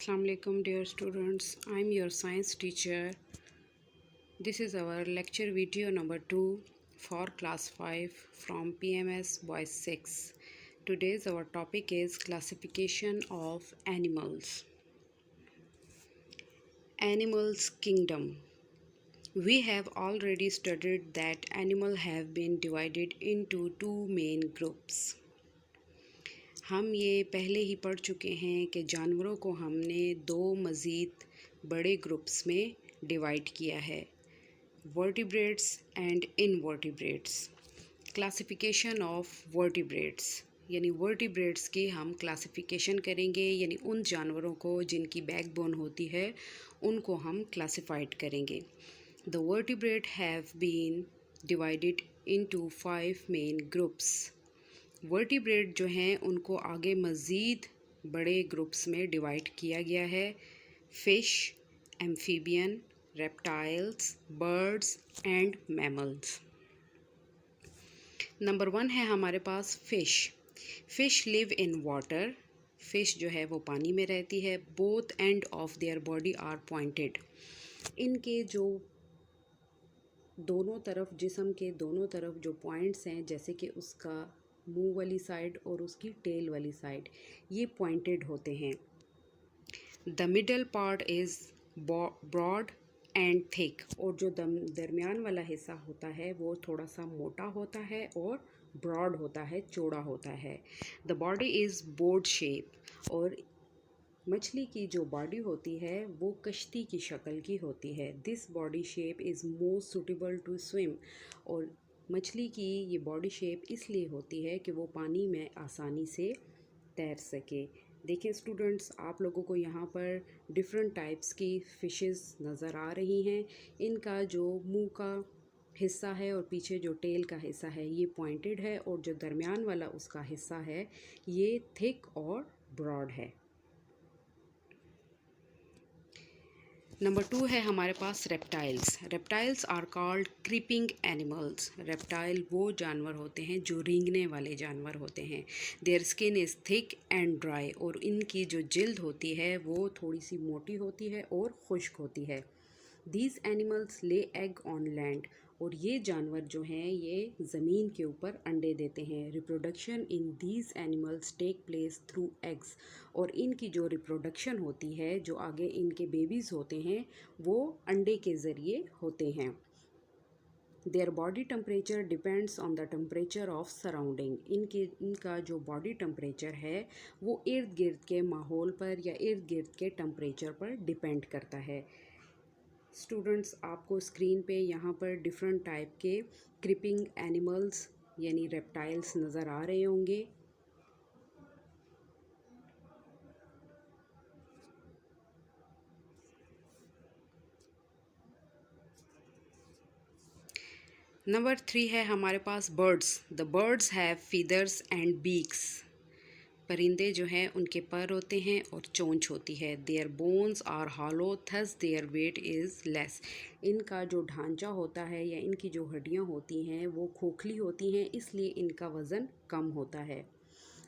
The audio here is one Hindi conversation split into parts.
Assalamu alaikum dear students, I am your science teacher. This is our lecture video number 2 for class 5 from PMS Boys 6. Today's our topic is classification of animals. Animals kingdom. We have already studied that animals have been divided into two main groups. हम ये पहले ही पढ़ चुके हैं कि जानवरों को हमने दो मज़ीद बड़े ग्रुप्स में डिवाइड किया है, vertebrates and invertebrates. Classification of vertebrates यानी वर्टिब्रेट्स की हम क्लासिफिकेशन करेंगे, यानी उन जानवरों को जिनकी बैकबोन होती है उनको हम क्लासिफाइड करेंगे। The vertebrate have been divided into 5 main groups. Vertebrate जो हैं उनको आगे मज़ीद बड़े ग्रुप्स में डिवाइड किया गया है, fish, amphibian, reptiles, birds and mammals. Number 1 है हमारे पास fish. Fish live in water. Fish जो है वो पानी में रहती है। Both end of their body are pointed. इनके जो दोनों तरफ, जिस्म के दोनों तरफ जो पॉइंट्स हैं, जैसे कि उसका मुंह वाली साइड और उसकी टेल वाली साइड, ये पॉइंटेड होते हैं। The middle part is broad and thick, और जो दरमियान वाला हिस्सा होता है वो थोड़ा सा मोटा होता है और ब्रॉड होता है, चौड़ा होता है। The body is boat shape, और मछली की जो बॉडी होती है वो कश्ती की शक्ल की होती है। This body shape is most suitable to swim, और मछली की ये बॉडी शेप इसलिए होती है कि वो पानी में आसानी से तैर सके। देखिए स्टूडेंट्स, आप लोगों को यहाँ पर डिफरेंट टाइप्स की फ़िशेस नज़र आ रही हैं। इनका जो मुंह का हिस्सा है और पीछे जो टेल का हिस्सा है ये पॉइंटेड है, और जो दरमियान वाला उसका हिस्सा है ये थिक और ब्रॉड है। नंबर 2 है हमारे पास reptiles. Reptiles are called creeping animals. Reptile वो जानवर होते हैं जो रेंगने वाले जानवर होते हैं। Their skin is thick and dry, और इनकी जो जिल्द होती है वो थोड़ी सी मोटी होती है और खुश्क होती है। दीज एनिमल्स ले एग ऑन लैंड, और ये जानवर जो हैं ये ज़मीन के ऊपर अंडे देते हैं। Reproduction in these animals take place through eggs, और इनकी जो रिप्रोडक्शन होती है, जो आगे इनके बेबीज़ होते हैं, वो अंडे के ज़रिए होते हैं। Their body temperature depends on the temperature of surrounding. इनका जो बॉडी टेम्परेचर है वो इर्द गिर्द के माहौल पर या इर्द गिर्द के टेम्परेचर पर डिपेंड करता है। स्टूडेंट्स, आपको स्क्रीन पे यहाँ पर डिफरेंट टाइप के क्रीपिंग एनिमल्स यानी रेप्टाइल्स नज़र आ रहे होंगे। नंबर 3 है हमारे पास birds. The birds have feathers and beaks. परिंदे जो हैं उनके पर होते हैं और चोंच होती है। Their bones are hollow, thus their weight is less. इनका जो ढांचा होता है या इनकी जो हड्डियाँ होती हैं वो खोखली होती हैं, इसलिए इनका वज़न कम होता है।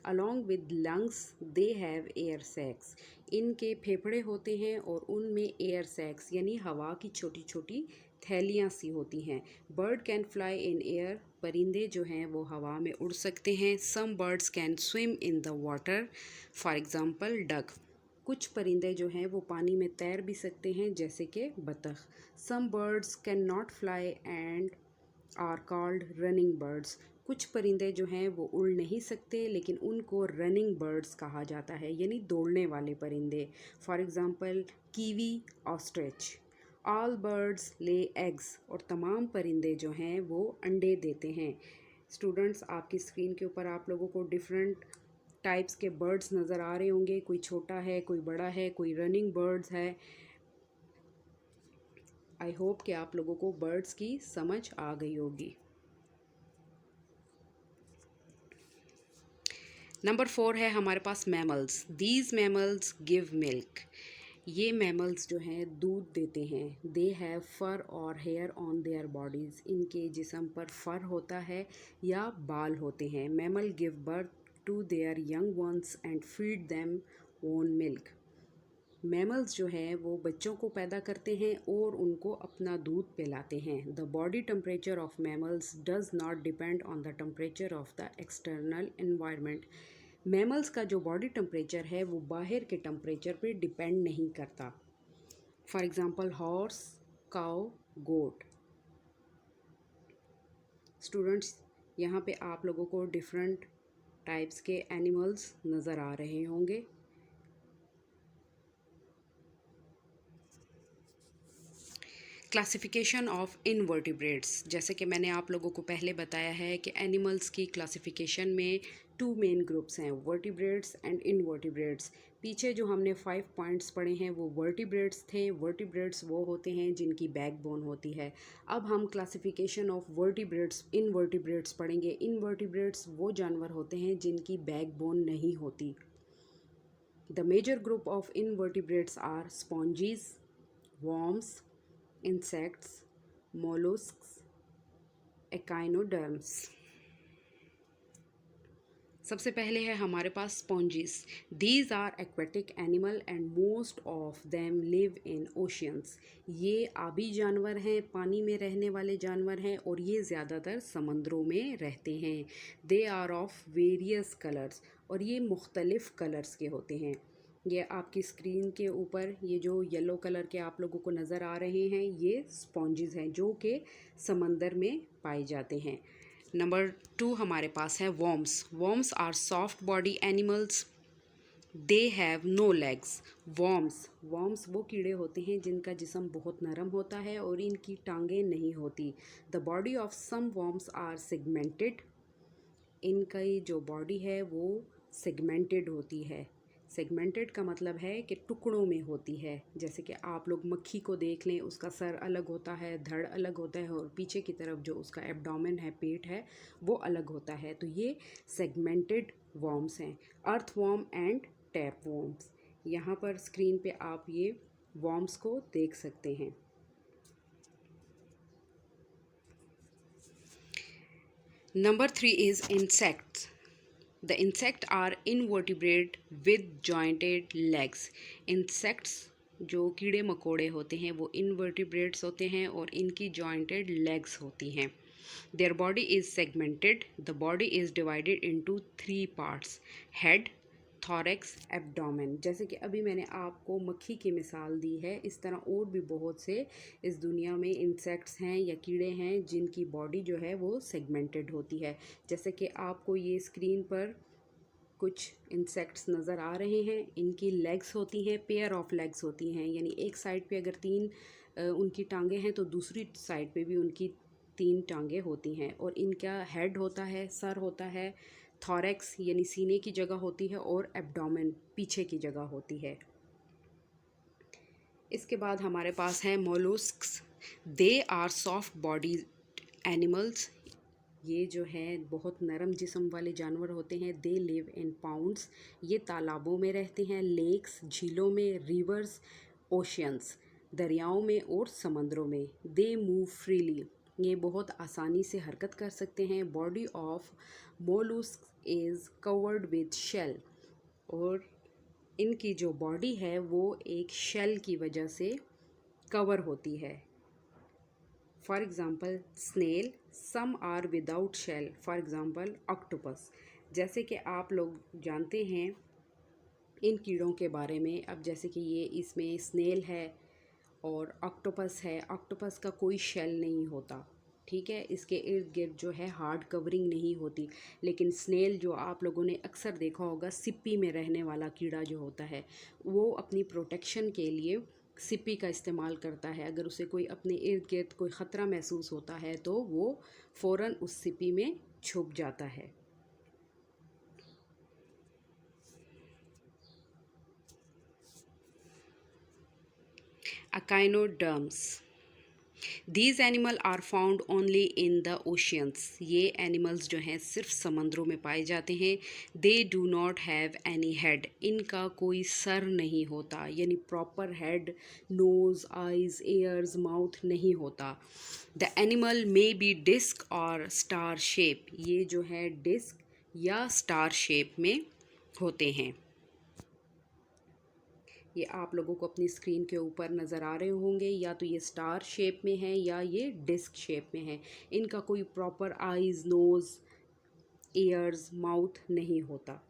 Along with lungs they have air sacs. इनके फेफड़े होते हैं और उनमें एयर सैक्स यानी हवा की छोटी छोटी थैलियाँ सी होती हैं। Bird can fly in air. परिंदे जो हैं वो हवा में उड़ सकते हैं। Some birds can swim in the water, for example duck. कुछ परिंदे जो हैं वो पानी में तैर भी सकते हैं, जैसे कि बतख। Some birds can not fly and are called running birds. कुछ परिंदे जो हैं वो उड़ नहीं सकते, लेकिन उनको रनिंग बर्ड्स कहा जाता है, यानी दौड़ने वाले परिंदे। For example kiwi, ostrich. All birds lay eggs, और तमाम परिंदे जो हैं वो अंडे देते हैं। स्टूडेंट्स, आपकी स्क्रीन के ऊपर आप लोगों को डिफरेंट टाइप्स के बर्ड्स नज़र आ रहे होंगे। कोई छोटा है, कोई बड़ा है, कोई रनिंग बर्ड्स है। आई होप कि आप लोगों को बर्ड्स की समझ आ गई होगी। नंबर 4 है हमारे पास mammals. These mammals give milk. ये मैमल्स जो हैं दूध देते हैं। दे हैव फर और हेयर ऑन देयर बॉडीज़। इनके जिस्म पर फर होता है या बाल होते हैं। Mammal give birth to their young ones and feed them own milk. Mammals जो है वो बच्चों को पैदा करते हैं और उनको अपना दूध पिलाते हैं। The body temperature of mammals does not depend on the temperature of the external environment. Mammals का जो बॉडी टेम्परेचर है वो बाहर के टेम्परेचर पे डिपेंड नहीं करता। For example horse, cow, goat. Students, यहाँ पे आप लोगों को डिफरेंट टाइप्स के एनिमल्स नज़र आ रहे होंगे। क्लासिफिकेशन ऑफ इनवर्टिब्रेट्स, जैसे कि मैंने आप लोगों को पहले बताया है कि एनिमल्स की क्लासिफिकेशन में 2 मेन ग्रुप्स हैं, वर्टिब्रेट्स एंड इनवर्टिब्रेट्स। पीछे जो हमने 5 पॉइंट्स पढ़े हैं वो वर्टिब्रेट्स थे। वर्टिब्रेट्स वो होते हैं जिनकी बैकबोन होती है। अब हम क्लासिफिकेशन ऑफ वर्टिब्रेट्स, इनवर्टिब्रेट्स पढ़ेंगे। इनवर्टिब्रेट्स वो जानवर होते हैं जिनकी बैकबोन नहीं होती। The major group of invertebrates are sponges, worms, insects, mollusks, echinoderms। सबसे पहले है हमारे पास sponges. These are aquatic animal and most of them live in oceans. ये आबी जानवर हैं, पानी में रहने वाले जानवर हैं और ये ज़्यादातर समंदरों में रहते हैं। They are of various colours, और ये मुख्तलिफ़ कलर्स के होते हैं। ये आपकी स्क्रीन के ऊपर ये जो येलो कलर के आप लोगों को नज़र आ रहे हैं ये स्पॉन्जेस हैं जो कि समंदर में पाए जाते हैं। नंबर 2 हमारे पास है worms. Worms are soft body animals, they have no legs. Worms वो कीड़े होते हैं जिनका जिस्म बहुत नरम होता है और इनकी टांगें नहीं होती। The body of some worms are segmented. इनका जो बॉडी है वो सेगमेंटेड होती है। सेगमेंटेड का मतलब है कि टुकड़ों में होती है। जैसे कि आप लोग मक्खी को देख लें, उसका सर अलग होता है, धड़ अलग होता है और पीछे की तरफ जो उसका एब्डोमेन है, पेट है, वो अलग होता है। तो ये सेगमेंटेड वर्म्स हैं। अर्थ वर्म एंड टैप वर्म्स। यहाँ पर स्क्रीन पे आप ये वर्म्स को देख सकते हैं। Number 3 is insects. The insects are invertebrate with jointed legs. Insects जो कीड़े मकोड़े होते हैं वो invertebrates होते हैं और इनकी jointed legs होती हैं। Their body is segmented. The body is divided into 3 parts: head, thorax, abdomen. जैसे कि अभी मैंने आपको मक्खी की मिसाल दी है, इस तरह और भी बहुत से इस दुनिया में इंसेक्ट्स हैं या कीड़े हैं जिनकी बॉडी जो है वो सेगमेंटेड होती है। जैसे कि आपको ये स्क्रीन पर कुछ इंसेक्ट्स नज़र आ रहे हैं। इनकी लेग्स होती हैं, पेयर ऑफ लेग्स होती हैं, यानी एक साइड पे अगर 3 उनकी टांगें हैं तो दूसरी साइड पे भी उनकी 3 टांगें होती हैं। और इनका हेड होता है, सर होता है, थॉरेक्स यानी सीने की जगह होती है और एब्डोमेन पीछे की जगह होती है। इसके बाद हमारे पास है molluscs. They are soft body animals. ये जो है बहुत नरम जिस्म वाले जानवर होते हैं। They live in pounds. ये तालाबों में रहते हैं, लेक्स, झीलों में, रिवर्स, ओशियंस, दरियाओं में और समंदरों में। They move freely. ये बहुत आसानी से हरकत कर सकते हैं। Body of mollusc is covered with shell. और इनकी जो बॉडी है वो एक शेल की वजह से कवर होती है। For example snail, some are without shell. For example octopus. जैसे कि आप लोग जानते हैं इन कीड़ों के बारे में। अब जैसे कि ये इसमें स्नेल है और ऑक्टोपस है। ऑक्टोपस का कोई शेल नहीं होता, ठीक है, इसके इर्द गिर्द जो है हार्ड कवरिंग नहीं होती। लेकिन स्नेल जो आप लोगों ने अक्सर देखा होगा, सिप्पी में रहने वाला कीड़ा जो होता है, वो अपनी प्रोटेक्शन के लिए सिप्पी का इस्तेमाल करता है। अगर उसे कोई अपने इर्द गिर्द कोई ख़तरा महसूस होता है तो वो फ़ौरन उस सिप्पी में छुप जाता है। Echinoderms. These animal are found only in the oceans. ये एनिमल्स जो हैं सिर्फ समंदरों में पाए जाते हैं। They do not have any head. इनका कोई सर नहीं होता, यानी proper head, nose, eyes, ears, mouth नहीं होता। The animal may be disc और स्टार शेप। ये जो है डिस्क या स्टार शेप में होते हैं। ये आप लोगों को अपनी स्क्रीन के ऊपर नज़र आ रहे होंगे, या तो ये स्टार शेप में है या ये डिस्क शेप में है। इनका कोई proper eyes, nose, ears, mouth नहीं होता।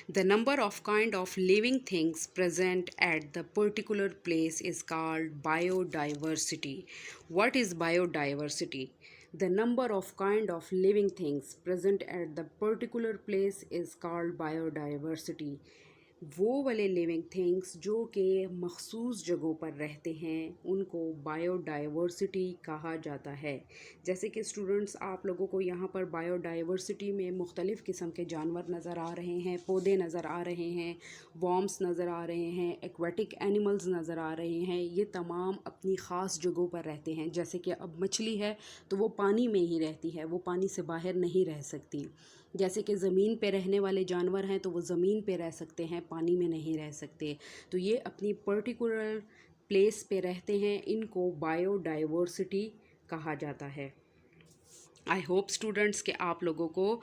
The number of kind of living things present at the particular place is called biodiversity. What is biodiversity? The number of kind of living things present at the particular place is called biodiversity. वो वाले लिविंग थिंग्स जो कि मखसूस जगहों पर रहते हैं उनको बायोडाइवर्सिटी कहा जाता है। जैसे कि स्टूडेंट्स, आप लोगों को यहाँ पर बायोडाइवर्सिटी में मुख्तलिफ़ किस्म के जानवर नज़र आ रहे हैं, पौधे नज़र आ रहे हैं, वॉर्म्स नज़र आ रहे हैं, एक्वेटिक एनिमल्स नज़र आ रहे हैं। ये तमाम अपनी ख़ास जगहों पर रहते हैं। जैसे कि अब मछली है तो वो पानी में ही रहती है, वो पानी से बाहर नहीं रह सकती। जैसे कि ज़मीन पे रहने वाले जानवर हैं तो वो ज़मीन पे रह सकते हैं, पानी में नहीं रह सकते। तो ये अपनी पर्टिकुलर प्लेस पे रहते हैं, इनको बायोडाइवर्सिटी कहा जाता है। आई होप स्टूडेंट्स कि आप लोगों को